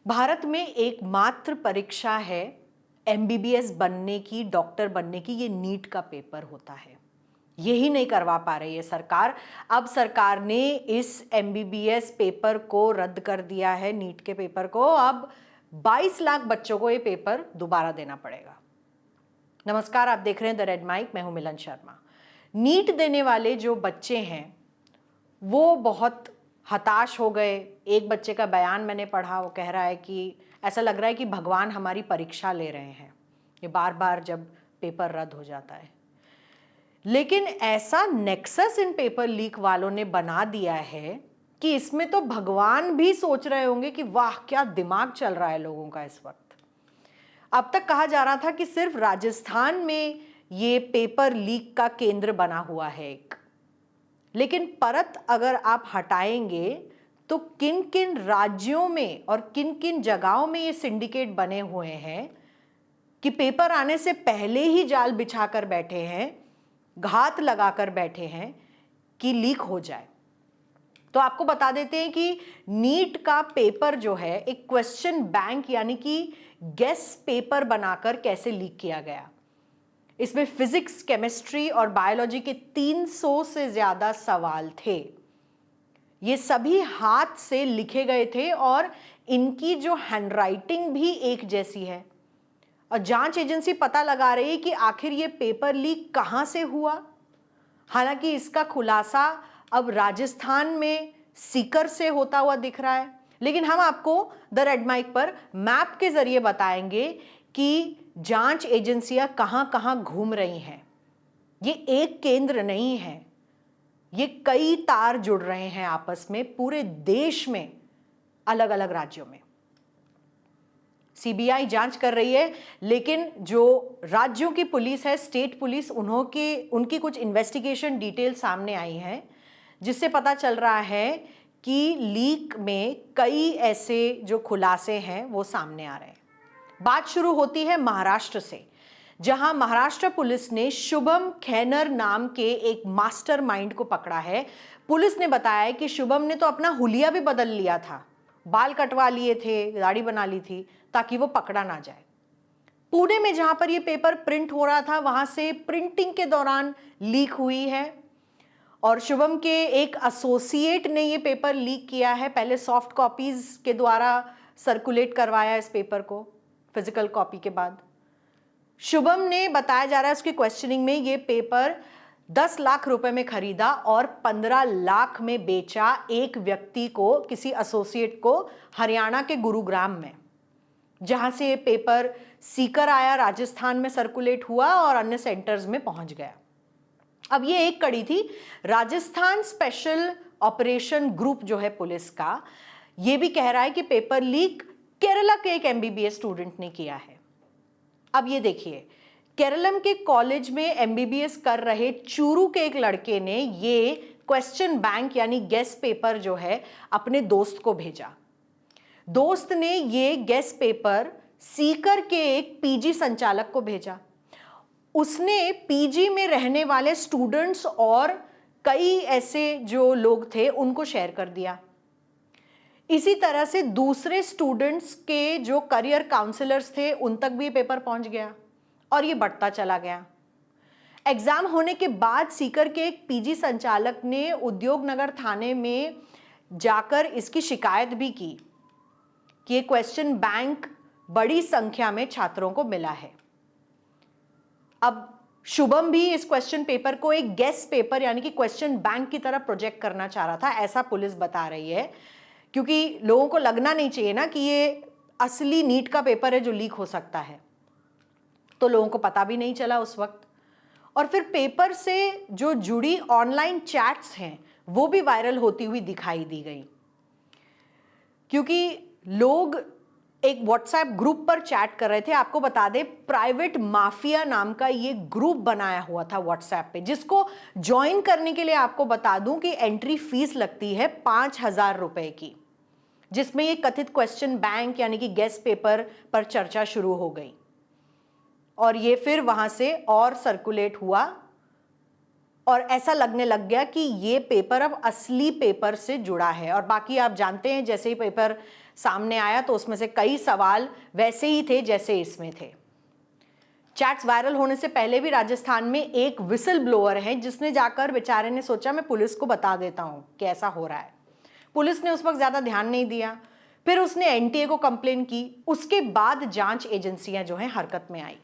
भारत में एकमात्र परीक्षा है एमबीबीएस बनने की, डॉक्टर बनने की, ये नीट का पेपर होता है। यही नहीं करवा पा रही है सरकार। अब सरकार ने इस एमबीबीएस पेपर को रद्द कर दिया है, नीट के पेपर को। अब 22 लाख बच्चों को ये पेपर दोबारा देना पड़ेगा। नमस्कार, आप देख रहे हैं द रेड माइक, मैं हूं मिलन शर्मा। नीट देने वाले जो बच्चे हैं वो बहुत हताश हो गए। एक बच्चे का बयान मैंने पढ़ा, वो कह रहा है कि ऐसा लग रहा है कि भगवान हमारी परीक्षा ले रहे हैं, ये बार बार जब पेपर रद्द हो जाता है। लेकिन ऐसा नेक्सस इन पेपर लीक वालों ने बना दिया है कि इसमें तो भगवान भी सोच रहे होंगे कि वाह क्या दिमाग चल रहा है लोगों का इस वक्त। अब तक कहा जा रहा था कि सिर्फ राजस्थान में ये पेपर लीक का केंद्र बना हुआ है एक, लेकिन परत अगर आप हटाएंगे तो किन किन राज्यों में और किन किन जगहों में ये सिंडिकेट बने हुए हैं कि पेपर आने से पहले ही जाल बिछाकर बैठे हैं, घात लगाकर बैठे हैं कि लीक हो जाए। तो आपको बता देते हैं कि नीट का पेपर जो है एक क्वेश्चन बैंक यानी कि गेस पेपर बनाकर कैसे लीक किया गया। इसमें फिजिक्स, केमिस्ट्री और बायोलॉजी के 300 से ज्यादा सवाल थे। ये सभी हाथ से लिखे गए थे और इनकी जो हैंडराइटिंग भी एक जैसी है। और जांच एजेंसी पता लगा रही है कि आखिर ये पेपर लीक कहां से हुआ। हालांकि इसका खुलासा अब राजस्थान में सीकर से होता हुआ दिख रहा है, लेकिन हम आपको द रेड माइक पर मैप के जरिए बताएंगे कि जांच एजेंसियां कहां कहां घूम रही हैं। ये एक केंद्र नहीं है, ये कई तार जुड़ रहे हैं आपस में पूरे देश में, अलग अलग राज्यों में। सीबीआई जांच कर रही है, लेकिन जो राज्यों की पुलिस है, स्टेट पुलिस, उनकी कुछ इन्वेस्टिगेशन डिटेल सामने आई हैं, जिससे पता चल रहा है कि लीक में कई ऐसे जो खुलासे हैं वो सामने आ रहे हैं। बात शुरू होती है महाराष्ट्र से, जहां महाराष्ट्र पुलिस ने शुभम खैनर नाम के एक मास्टरमाइंड को पकड़ा है। पुलिस ने बताया कि शुभम ने तो अपना हुलिया भी बदल लिया था, बाल कटवा लिए थे, दाढ़ी बना ली थी ताकि वो पकड़ा ना जाए। पुणे में जहां पर ये पेपर प्रिंट हो रहा था, वहां से प्रिंटिंग के दौरान लीक हुई है और शुभम के एक एसोसिएट ने ये पेपर लीक किया है। पहले सॉफ्ट कॉपीज के द्वारा सर्कुलेट करवाया इस पेपर को, फिजिकल कॉपी के बाद। शुभम ने, बताया जा रहा है उसकी क्वेश्चनिंग में, ये पेपर 10 लाख रुपए में खरीदा और 15 लाख में बेचा एक व्यक्ति को, किसी एसोसिएट को, हरियाणा के गुरुग्राम में, जहां से ये पेपर सीकर आया, राजस्थान में सर्कुलेट हुआ और अन्य सेंटर्स में पहुंच गया। अब ये एक कड़ी थी। राजस्थान स्पेशल ऑपरेशन ग्रुप जो है पुलिस का, ये भी कह रहा है कि पेपर लीक केरला के एक एमबीबीएस स्टूडेंट ने किया है। अब ये देखिए, केरलम के कॉलेज में एमबीबीएस कर रहे चूरू के एक लड़के ने ये क्वेश्चन बैंक यानी गेस पेपर जो है अपने दोस्त को भेजा। दोस्त ने ये गेस पेपर सीकर के एक पीजी संचालक को भेजा। उसने पीजी में रहने वाले स्टूडेंट्स और कई ऐसे जो लोग थे उनको शेयर कर दिया। इसी तरह से दूसरे स्टूडेंट्स के जो करियर काउंसलर्स थे उन तक भी पेपर पहुंच गया और ये बढ़ता चला गया। एग्जाम होने के बाद सीकर के एक पीजी संचालक ने उद्योग नगर थाने में जाकर इसकी शिकायत भी की कि ये क्वेश्चन बैंक बड़ी संख्या में छात्रों को मिला है। अब शुभम भी इस क्वेश्चन पेपर को एक गेस पेपर यानी कि क्वेश्चन बैंक की तरह प्रोजेक्ट करना चाह रहा था, ऐसा पुलिस बता रही है, क्योंकि लोगों को लगना नहीं चाहिए ना कि ये असली नीट का पेपर है जो लीक हो सकता है। तो लोगों को पता भी नहीं चला उस वक्त। और फिर पेपर से जो जुड़ी ऑनलाइन चैट्स हैं वो भी वायरल होती हुई दिखाई दी गई, क्योंकि लोग एक व्हाट्सएप ग्रुप पर चैट कर रहे थे। आपको बता दें, प्राइवेट माफिया नाम का ये ग्रुप बनाया हुआ था व्हाट्सएप पे, जिसको ज्वाइन करने के लिए आपको बता दूं कि एंट्री फीस लगती है 5,000 रुपए की, जिसमें ये कथित क्वेश्चन बैंक यानी कि गेस पेपर पर चर्चा शुरू हो गई और ये फिर वहां से और सर्कुलेट हुआ और ऐसा लगने लग गया कि ये पेपर अब असली पेपर से जुड़ा है। और बाकी आप जानते हैं, जैसे ही पेपर सामने आया तो उसमें से कई सवाल वैसे ही थे जैसे इसमें थे। चैट्स वायरल होने से पहले भी राजस्थान में एक विसल ब्लोअर है जिसने जाकर बेचारे ने सोचा मैं पुलिस को बता देता हूं कि ऐसा हो रहा है। पुलिस ने उस वक्त ज्यादा ध्यान नहीं दिया, फिर उसने एनटीए को कंप्लेन की। उसके बाद जांच एजेंसियां जो हैं हरकत में आई।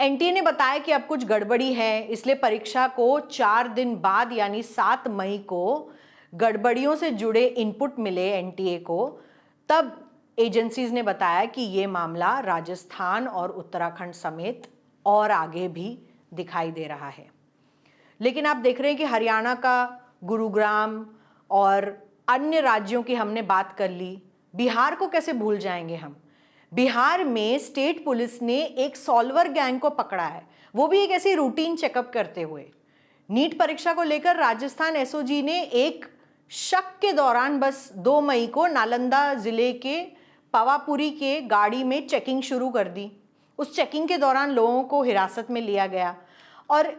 एनटीए ने बताया कि अब कुछ गड़बड़ी है, इसलिए परीक्षा को 4 दिन बाद यानी 7 मई को गड़बड़ियों से जुड़े इनपुट मिले एनटीए को। तब एजेंसीज ने बताया कि ये मामला राजस्थान और उत्तराखंड समेत और आगे भी दिखाई दे रहा है। लेकिन आप देख रहे हैं कि हरियाणा का गुरुग्राम और अन्य राज्यों की हमने बात कर ली, बिहार को कैसे भूल जाएंगे हम। बिहार में स्टेट पुलिस ने एक सॉल्वर गैंग को पकड़ा है, वो भी एक ऐसी रूटीन चेकअप करते हुए। नीट परीक्षा को लेकर राजस्थान एसओजी ने एक शक के दौरान बस 2 मई को नालंदा जिले के पावापुरी के गाड़ी में चेकिंग शुरू कर दी। उस चेकिंग के दौरान लोगों को हिरासत में लिया गया और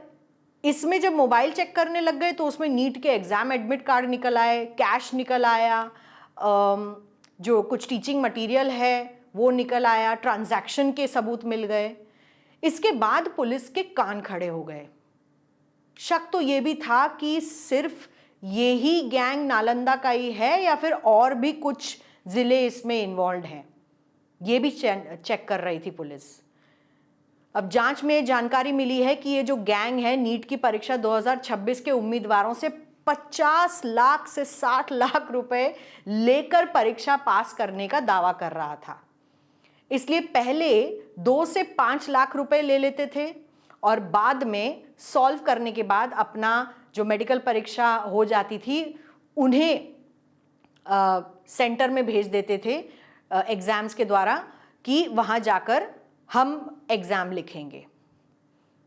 इसमें जब मोबाइल चेक करने लग गए तो उसमें नीट के एग्जाम एडमिट कार्ड निकल आए, कैश निकल आया, जो कुछ टीचिंग मटेरियल है वो निकल आया, ट्रांजैक्शन के सबूत मिल गए। इसके बाद पुलिस के कान खड़े हो गए। शक तो ये भी था कि सिर्फ ये ही गैंग नालंदा का ही है या फिर और भी कुछ जिले इसमें इन्वॉल्व हैं, ये भी चेक कर रही थी पुलिस। अब जांच में जानकारी मिली है कि ये जो गैंग है नीट की परीक्षा 2026 के उम्मीदवारों से 50 लाख से 60 लाख रुपए लेकर परीक्षा पास करने का दावा कर रहा था। इसलिए पहले 2 से 5 लाख रुपए ले लेते थे और बाद में सॉल्व करने के बाद अपना जो मेडिकल परीक्षा हो जाती थी उन्हें सेंटर में भेज देते थे एग्जाम्स के द्वारा कि वहां जाकर हम एग्जाम लिखेंगे।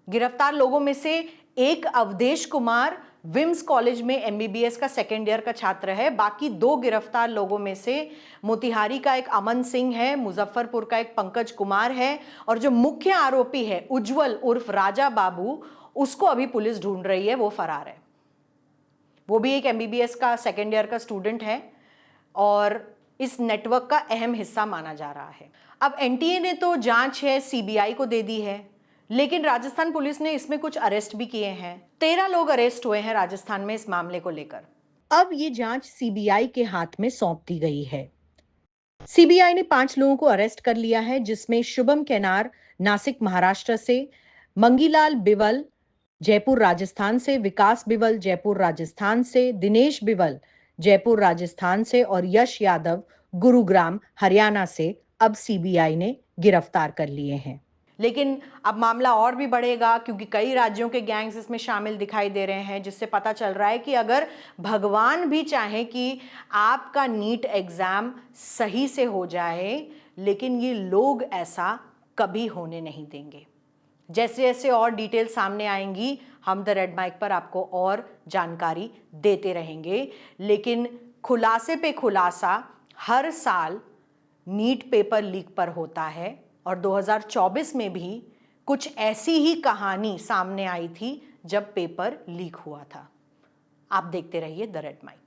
गिरफ्तार लोगों में से एक अवधेश कुमार विम्स कॉलेज में एमबीबीएस का 2nd ईयर का छात्र है। बाकी 2 गिरफ्तार लोगों में से मोतिहारी का एक अमन सिंह है, मुजफ्फरपुर का एक पंकज कुमार है और जो मुख्य आरोपी है उज्जवल उर्फ राजा बाबू, उसको अभी पुलिस ढूंढ रही है, वो फरार है। वो भी एक एमबीबीएस का 2nd ईयर का स्टूडेंट है और इस नेटवर्क का अहम हिस्सा माना जा रहा है। अब एनटीए ने तो जांच है सीबीआई को दे दी है, लेकिन राजस्थान पुलिस ने इसमें कुछ अरेस्ट भी किए हैं। 13 लोग अरेस्ट हुए हैं राजस्थान में इस मामले को लेकर। अब ये जांच सीबीआई के हाथ में सौंप दी गई है। सीबीआई ने 5 लोगों को अरेस्ट कर लिया है, जिसमें शुभम केनार नासिक महाराष्ट्र से, मंगीलाल बिवल जयपुर राजस्थान से, विकास बिवल जयपुर राजस्थान से, दिनेश बिवल जयपुर राजस्थान से और यश यादव गुरुग्राम हरियाणा से अब सीबीआई ने गिरफ्तार कर लिए हैं। लेकिन अब मामला और भी बढ़ेगा क्योंकि कई राज्यों के गैंग्स इसमें शामिल दिखाई दे रहे हैं, जिससे पता चल रहा है कि अगर भगवान भी चाहे कि आपका नीट एग्जाम सही से हो जाए, लेकिन ये लोग ऐसा कभी होने नहीं देंगे। जैसे जैसे और डिटेल सामने आएंगी हम द रेड माइक पर आपको और जानकारी देते रहेंगे। लेकिन खुलासे पे खुलासा हर साल नीट पेपर लीक पर होता है और 2024 में भी कुछ ऐसी ही कहानी सामने आई थी जब पेपर लीक हुआ था। आप देखते रहिए द रेड माइक।